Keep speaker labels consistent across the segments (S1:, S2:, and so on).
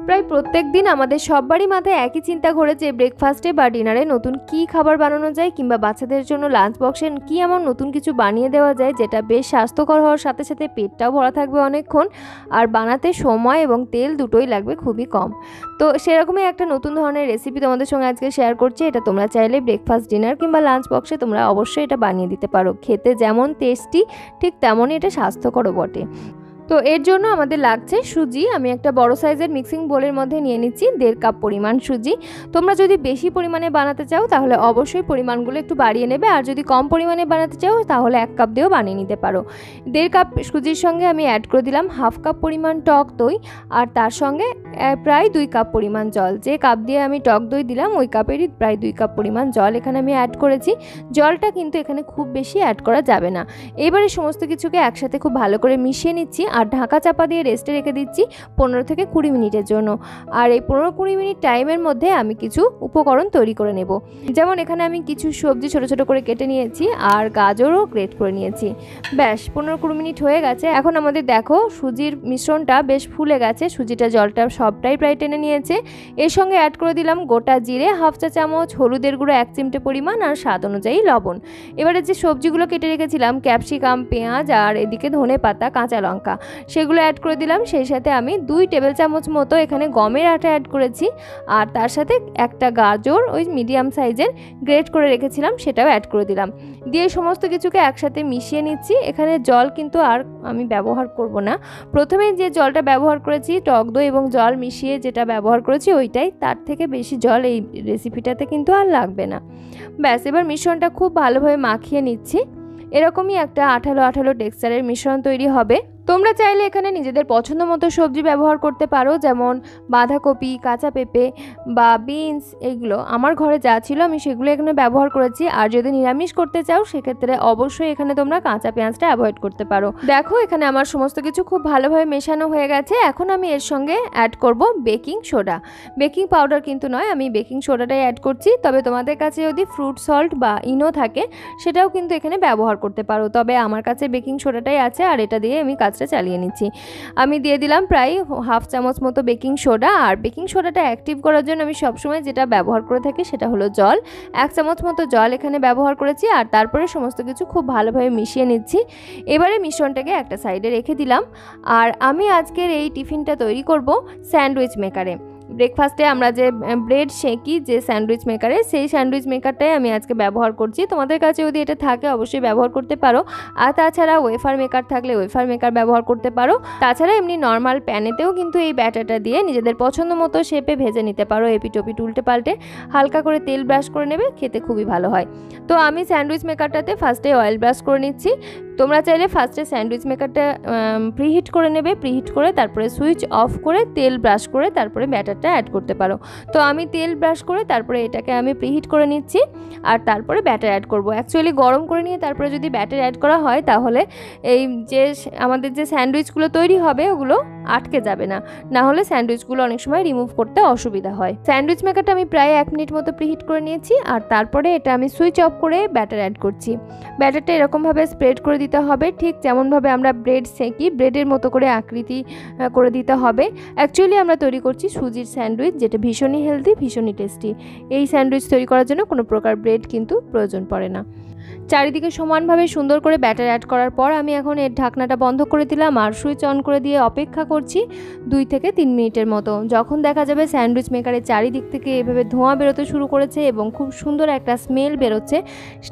S1: প্রায় প্রত্যেক দিন আমাদের সবারই মাথায় একই চিন্তা ঘোরে যে ব্রেকফাস্টে বা ডিনারে নতুন কী খাবার বানানো যায়, কিংবা বাচ্চাদের জন্য লাঞ্চ বক্সে কী এমন নতুন কিছু বানিয়ে দেওয়া যায় যেটা বেশ স্বাস্থ্যকর হওয়ার সাথে সাথে পেটটাও ভরা থাকবে অনেকক্ষণ, আর বানাতে সময় এবং তেল দুটোই লাগবে খুবই কম। তো সেরকমই একটা নতুন ধরনের রেসিপি তোমাদের সঙ্গে আজকে শেয়ার করছি। এটা তোমরা চাইলে ব্রেকফাস্ট, ডিনার কিংবা লাঞ্চ বক্সে তোমরা অবশ্যই এটা বানিয়ে দিতে পারো। খেতে যেমন টেস্টি ঠিক তেমনই এটা স্বাস্থ্যকরও বটে। তো এর জন্য আমাদের লাগছে সুজি। আমি একটা বড় সাইজের মিক্সিং বোলের মধ্যে নিয়ে নিচ্ছি 1.5 কাপ পরিমাণ সুজি। তোমরা যদি বেশি পরিমাণে বানাতে চাও তাহলে অবশ্যই পরিমাণগুলো একটু বাড়িয়ে নেবে, আর যদি কম পরিমাণে বানাতে চাও তাহলে 1 কাপ দিয়েও বানিয়ে নিতে পারো। 1.5 কাপ সুজির সঙ্গে আমি অ্যাড করে দিলাম 1/2 কাপ পরিমাণ টক দই, আর তার সঙ্গে প্রায় 2 কাপ পরিমাণ জল। যে কাপ দিয়ে আমি টক দই দিলাম ওই কাপেরই প্রায় 2 কাপ পরিমাণ জল এখানে আমি অ্যাড করেছি। জলটা কিন্তু এখানে খুব বেশি অ্যাড করা যাবে না। এবারে সমস্ত কিছুকে একসাথে খুব ভালো করে মিশিয়ে নিচ্ছি, আর ঢাকা চাপা দিয়ে রেস্টে রেখে দিচ্ছি 15 থেকে 20 মিনিটের জন্য। আর এই 15-20 মিনিট টাইমের মধ্যে আমি কিছু উপকরণ তৈরি করে নেব। যেমন এখানে আমি কিছু সবজি ছোট ছোট করে কেটে নিয়েছি, আর গাজরও গ্রেট করে নিয়েছি। ব্যাস 15-20 মিনিট হয়ে গেছে। এখন আমাদের দেখো সুজির মিশ্রণটা বেশ ফুলে গেছে, সুজিটা জলটা সবটাই প্রায় টেনে নিয়েছে। এর সঙ্গে অ্যাড করে দিলাম গোটা জিরে 1/2 চা চামচ, হলুদের গুঁড়ো 1 চিমটে পরিমাণ, আর স্বাদ অনুযায়ী লবণ। এবারে যে সবজিগুলো কেটে রেখেছিলাম, ক্যাপসিকাম, পেঁয়াজ, আর এদিকে ধনে পাতা, কাঁচা লঙ্কা, সেগুলো অ্যাড করে দিলাম। সেই সাথে আমি 2 টেবিল চামচ মতো এখানে গমের আটা অ্যাড করেছি, আর তার সাথে একটা গাজর ওই মিডিয়াম সাইজের গ্রেট করে রেখেছিলাম সেটাও অ্যাড করে দিলাম। দিয়ে সমস্ত কিছুকে একসাথে মিশিয়ে নিচ্ছি। এখানে জল কিন্তু আর আমি ব্যবহার করব না। প্রথমেই যে জলটা ব্যবহার করেছি টক দই এবং জল মিশিয়ে যেটা ব্যবহার করেছি ওইটাই, তার থেকে বেশি জল এই রেসিপিটাতে কিন্তু আর লাগবে না। ব্যাস এবার মিশ্রণটা খুব ভালোভাবে মাখিয়ে নিচ্ছি। এরকমই একটা আঠালো আঠালো টেক্সচারের মিশ্রণ তৈরি হবে। তোমরা চাইলে এখানে নিজেদের পছন্দ মতো সবজি ব্যবহার করতে পারো, যেমন বাঁধাকপি, কাঁচা পেঁপে বা বিনস। এইগুলো আমার ঘরে যা ছিল আমি সেগুলো এখানে ব্যবহার করেছি। আর যদি নিরামিষ করতে চাও সেক্ষেত্রে অবশ্যই এখানে তোমরা কাঁচা পেঁয়াজটা অ্যাভয়েড করতে পারো। দেখো এখানে আমার সমস্ত কিছু খুব ভালোভাবে মেশানো হয়ে গেছে। এখন আমি এর সঙ্গে অ্যাড করব বেকিং সোডা। বেকিং পাউডার কিন্তু নয়, আমি বেকিং সোডাটাই অ্যাড করছি। তবে তোমাদের কাছে যদি ফ্রুট সল্ট বা ইনো থাকে সেটাও কিন্তু এখানে ব্যবহার করতে পারো। তবে আমার কাছে বেকিং সোডাটাই আছে, আর এটা দিয়ে আমি চালিয়ে নিচ্ছি। আমি দিয়ে দিলাম প্রায় 1/2 চামচ মতো বেকিং সোডা। আর বেকিং সোডাটা অ্যাক্টিভ করার জন্য আমি সবসময় যেটা ব্যবহার করে থাকি সেটা হলো জল। 1 চামচ মতো জল এখানে ব্যবহার করেছি, আর তারপরে সমস্ত কিছু খুব ভালোভাবে মিশিয়ে নিচ্ছি। এবারে মিশ্রণটাকে একটা সাইডে রেখে দিলাম। আর আমি আজকের এই টিফিনটা তৈরি করব স্যান্ডউইচ মেকারে। ব্রেকফাস্টে আমরা যে ব্রেড সেঁকি যে স্যান্ডউইচ মেকারে, সেই স্যান্ডউইচ মেকারটাই আমি আজকে ব্যবহার করছি। তোমাদের কাছে যদি এটা থাকে অবশ্যই ব্যবহার করতে পারো। আর তাছাড়া ওয়েফার মেকার থাকলে ওয়েফার মেকার ব্যবহার করতে পারো। তাছাড়া এমনি নর্মাল প্যানেতেও কিন্তু এই ব্যাটারটা দিয়ে নিজেদের পছন্দ মতো শেপে ভেজে নিতে পারো। এপিটোপিট উল্টে পাল্টে হালকা করে তেল ব্রাশ করে নেবে, খেতে খুবই ভালো হয়। তো আমি স্যান্ডউইচ মেকারটাতে ফার্স্টে অয়েল ব্রাশ করে নিচ্ছি। তোমরা চাইলে ফার্স্টে স্যান্ডউইচ মেকারটা প্রিহিট করে নেবে। প্রিহিট করে তারপরে সুইচ অফ করে তেল ব্রাশ করে তারপরে ব্যাটারটা অ্যাড করতে পারো। তো আমি তেল ব্রাশ করে তারপরে এটাকে আমি প্রিহিট করে নিচ্ছি, আর তারপরে ব্যাটার অ্যাড করব। অ্যাকচুয়ালি গরম করে নিয়ে তারপরে যদি ব্যাটার অ্যাড করা হয় তাহলে এই যে আমাদের যে স্যান্ডউইচগুলো তৈরি হবে ওগুলো আটকে যাবে না, না হলে স্যান্ডউইচগুলো অনেক সময় রিমুভ করতে অসুবিধা হয়। স্যান্ডউইচ মেকারটা আমি প্রায় 1 মিনিট মতো প্রিহিট করে নিয়েছি, আর তারপরে এটা আমি সুইচ অফ করে ব্যাটার অ্যাড করছি। ব্যাটারটা এরকমভাবে স্প্রেড করে দিতে হবে, ঠিক যেমনভাবে আমরা ব্রেড সেঁকি ব্রেডের মতো করে আকৃতি করে দিতে হবে। অ্যাকচুয়ালি আমরা তৈরি করছি সুজির স্যান্ডউইচ, যেটা ভীষণই হেলদি, ভীষণই টেস্টি। এই স্যান্ডউইচ তৈরি করার জন্য কোনো প্রকার ব্রেড কিন্তু প্রয়োজন পড়ে না। চারিদিকে সমানভাবে সুন্দর করে ব্যাটার অ্যাড করার পর আমি এখন এর ঢাকনাটা বন্ধ করে দিলাম, আর সুইচ অন করে দিয়ে অপেক্ষা করছি 2 থেকে 3 মিনিটের মতো। যখন দেখা যাবে স্যান্ডউইচ মেকারের চারিদিক থেকে এভাবে ধোঁয়া বেরোতে শুরু করেছে এবং খুব সুন্দর একটা স্মেল বেরোচ্ছে,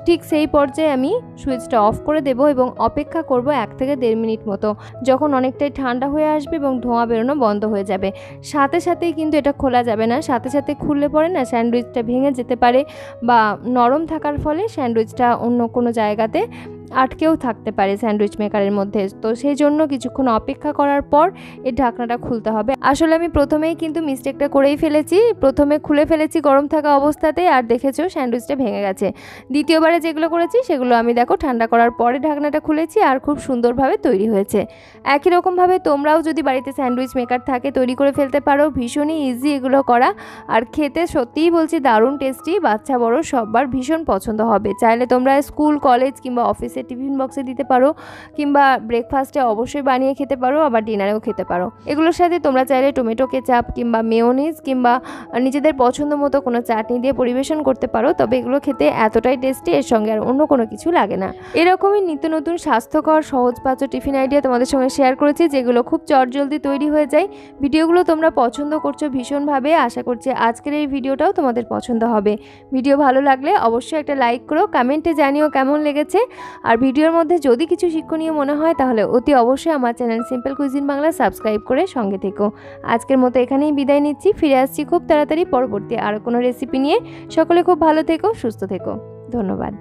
S1: ঠিক সেই পর্যায়ে আমি সুইচটা অফ করে দেব এবং অপেক্ষা করব 1 থেকে 1.5 মিনিট মতো। যখন অনেকটাই ঠান্ডা হয়ে আসবে এবং ধোঁয়া বেরোনো বন্ধ হয়ে যাবে, সাথে সাথেই কিন্তু এটা খোলা যাবে না। সাথে সাথে খুললে পরে না স্যান্ডউইচটা ভেঙে যেতে পারে, বা নরম থাকার ফলে স্যান্ডউইচটা অন্য কোনো জায়গাতে আটকেও থাকতে পারে স্যান্ডউইচ মেকারের মধ্যে। তো সেই জন্য কিছুক্ষণ অপেক্ষা করার পর এই ঢাকনাটা খুলতে হবে। আসলে আমি প্রথমেই কিন্তু মিস্টেকটা করেই ফেলেছি, প্রথমে খুলে ফেলেছি গরম থাকা অবস্থাতেই, আর দেখেছো স্যান্ডউইচটা ভেঙে গেছে। দ্বিতীয়বারে যেগুলো করেছি সেগুলো আমি দেখো ঠান্ডা করার পরে ঢাকনাটা খুলেছি, আর খুব সুন্দরভাবে তৈরি হয়েছে। একই রকমভাবে তোমরাও যদি বাড়িতে স্যান্ডউইচ মেকার থাকে তৈরি করে ফেলতে পারো। ভীষণই ইজি এগুলো করা, আর খেতে সত্যিই বলছি দারুণ টেস্টি। বাচ্চা বড় সবার ভীষণ পছন্দ হবে। চাইলে তোমরা স্কুল, কলেজ কিংবা অফিসে বাচ্চাদের টিফিন বক্সে দিতে পারো, কিংবা ব্রেকফাস্টে অবশ্যই বানিয়ে খেতে পারো, আবার ডিনারেও খেতে পারো। এগুলোর সাথে তোমরা চাইলে টমেটো কেচাপ কিংবা মেয়োনিজ কিংবা নিজেদের পছন্দ মতো কোনো চাটনি দিয়ে পরিবেশন করতে পারো। তবে এগুলো খেতে এতটাই টেস্টি, এর সঙ্গে আর অন্য কোনো কিছু লাগে না। এরকমই নিত্য নতুন স্বাস্থ্যকর সহজপাচ্য টিফিন আইডিয়া তোমাদের সঙ্গে শেয়ার করেছি, যেগুলো খুব চটজলদি তৈরি হয়ে যায়। ভিডিওগুলো তোমরা পছন্দ করছো ভীষণভাবে, আশা করছি আজকের এই ভিডিওটাও তোমাদের পছন্দ হবে। ভিডিও ভালো লাগলে অবশ্যই একটা লাইক করো, কমেন্টে জানিও কেমন লেগেছে। আর ভিডিওর মধ্যে যদি কিছু শিক্ষণীয় মনে হয় তাহলে অতি অবশ্যই আমার channel simple cuisine Bangla subscribe করে সঙ্গে থেকো। আজকের মতো এখানেই বিদায় নিচ্ছি, ফিরে আসছি খুব তাড়াতাড়ি পরবর্তী আরও কোনো রেসিপি নিয়ে। সকলে খুব ভালো থেকো, সুস্থ থেকো, ধন্যবাদ।